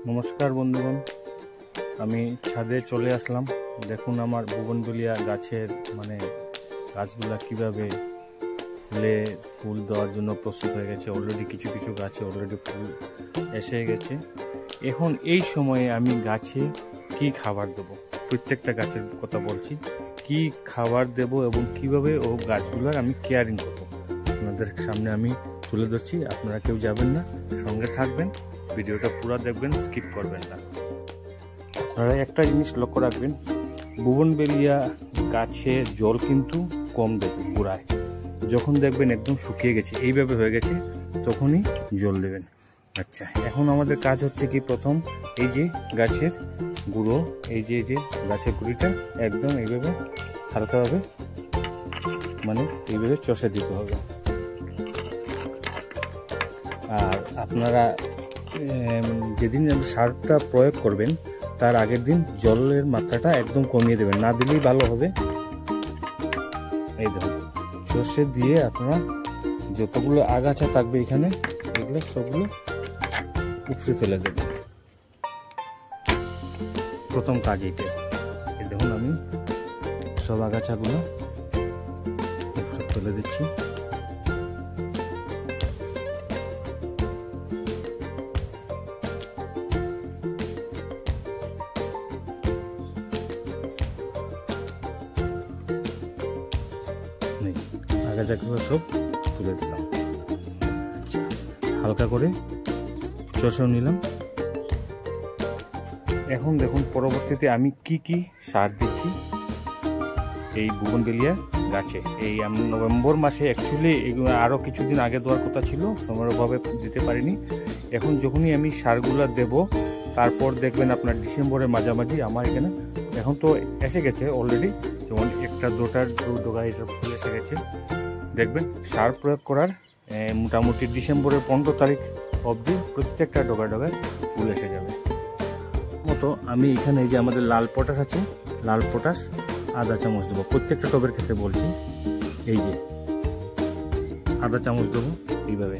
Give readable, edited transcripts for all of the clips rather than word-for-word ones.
নমস্কার বন্ধুগণ, আমি ছাদে চলে আসলাম। দেখুন আমার বুগনভেলিয়া গাছের গাছগুলা কিভাবে ফুল দেওয়ার জন্য প্রস্তুত হয়ে গেছে। অলরেডি কিছু কিছু গাছে অলরেডি ফুল এসে গেছে। এখন এই সময়ে আমি গাছে কি খাবার দেবো, প্রত্যেকটা গাছের কথা বলছি, কি খাবার দেব এবং কিভাবে ও গাছগুলোর আমি কেয়ারিং করবো আপনাদের সামনে আমি তুলে ধরছি। আপনারা কেউ যাবেন না, সঙ্গে থাকবেন, ভিডিওটা পুরো দেখবেন, স্কিপ করবেন না। আপনারা একটা জিনিস লক্ষ্য রাখবেন, বুগনভেলিয়া গাছে জল কিন্তু কম দেবেন গোড়ায়। যখন দেখবেন একদম শুকিয়ে গেছে, এইভাবে হয়ে গেছে, তখনই জল দেবেন। আচ্ছা, এখন আমাদের কাজ হচ্ছে কি, প্রথম এই যে গাছের গুঁড়ো, এই যে গাছের গুঁড়িটা একদম এইভাবে হালকাভাবে এইভাবে চষে দিতে হবে। আর আপনারা যেদিন সারটা প্রয়োগ করবেন তার আগের দিন জলের মাত্রাটা একদম কমিয়ে দেবেন, না দিলেই ভালো হবে। এই দেখুন, সর্ষে দিয়ে আপনারা যতগুলো আগাছা থাকবে এখানে, এগুলো সবগুলো উপড়ে ফেলে দেবেন। প্রথম কাজ এইটা। এই দেখুন, আমি সব আগাছাগুলো উপড়ে ফেলে দিচ্ছি। আগাছাগুলো সব তুলে দিলাম। হালকা করে চষেও নিলাম। এখন দেখুন পরবর্তীতে আমি কি সার দিচ্ছি এই বুগনভেলিয়া গাছে। এই আমি নভেম্বর মাসে অ্যাকচুয়ালি এগুলো আরও কিছুদিন আগে দেওয়ার কথা ছিল, সময়ভাবে দিতে পারিনি। এখন যখনই আমি সারগুলো দেব, তারপর দেখবেন আপনার ডিসেম্বরের মাঝামাঝি আমার এখানে, এখন তো এসে গেছে অলরেডি, যেমন একটা দুটার ডোগা এটা ফুল এসে গেছে। দেখবেন সার প্রয়োগ করার মোটামুটি ডিসেম্বরের 15 তারিখ অবধি প্রত্যেকটা ডোগায় ফুল এসে যাবে। মতো আমি এখানে এই যে আমাদের লাল পটাশ আছে, লাল পটাশ আধা চামচ দেবো প্রত্যেকটা টবের ক্ষেত্রে বলছি। এই যে আধা চামচ দেবো এইভাবে।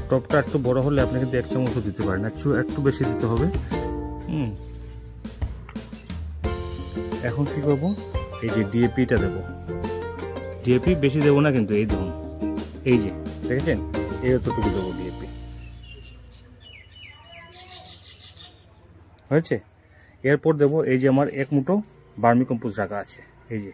টবটা একটু বড় হলে আপনি কিন্তু 1 চামচও দিতে পারেন, একটু বেশি দিতে হবে। এখন কি করবো, এই যে ডিএপিটা দেবো। ডিএপি বেশি দেবো না কিন্তু, এই দেখুন, এই যে দেখেছেন, এই অতটুকু দেবো ডিএপি, হয়েছে। এরপর দেবো এই যে আমার 1 মুঠো ভার্মি কম্পোস্ট রাখা আছে, এই যে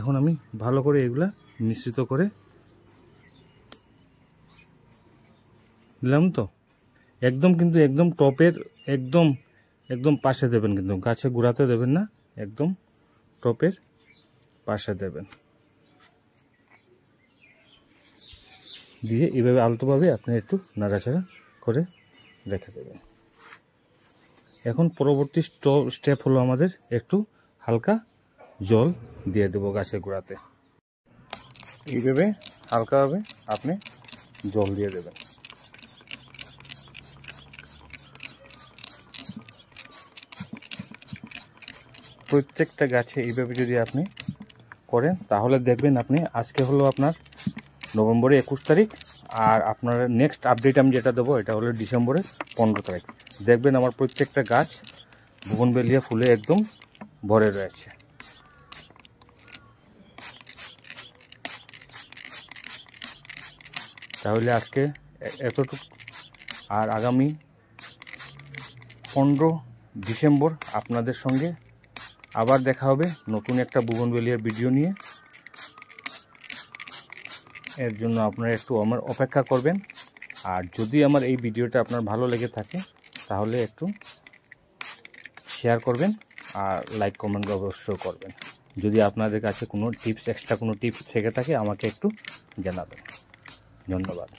এখন আমি ভালো করে এগুলা মিশ্রিত করে দিলাম। তো কিন্তু একদম টপের একদম পাশে দেবেন, কিন্তু গাছে গোড়াতে দেবেন না, একদম টপের পাশে দেবেন। দিয়ে এইভাবে আলতোভাবে আপনি একটু নাড়াচাড়া করে রেখে দেবেন। এখন পরবর্তী স্টেপ হলো আমাদের একটু হালকা জল দিয়ে দেবো গাছের গোড়াতে। এইভাবে হালকাভাবে আপনি জল দিয়ে দেবেন। প্রত্যেকটা গাছে এইভাবে যদি আপনি করেন, তাহলে দেখবেন আপনি, আজকে হলো আপনার নভেম্বরের 21 তারিখ, আর আপনার নেক্সট আপডেট আমি যেটা দেবো এটা হলো ডিসেম্বরের 15 তারিখ। দেখবেন আমার প্রত্যেকটা গাছ বুগনভেলিয়া ফুলে একদম ভরে রয়েছে। তাহলে আজকে এতটুকু, আর আগামী 15 ডিসেম্বর আপনাদের সঙ্গে আবার দেখা হবে নতুন একটা বুগনভেলিয়ার ভিডিও নিয়ে। এর জন্য আপনারা একটু আমার অপেক্ষা করবেন। আর যদি আমার এই ভিডিওটা আপনার ভালো লেগে থাকে, তাহলে একটু শেয়ার করবেন আর লাইক কমেন্ট অবশ্যই করবেন। যদি আপনাদের কাছে কোনো এক্সট্রা কোনো টিপস থেকে থাকে, আমাকে একটু জানাবেন। ধন্যবাদ।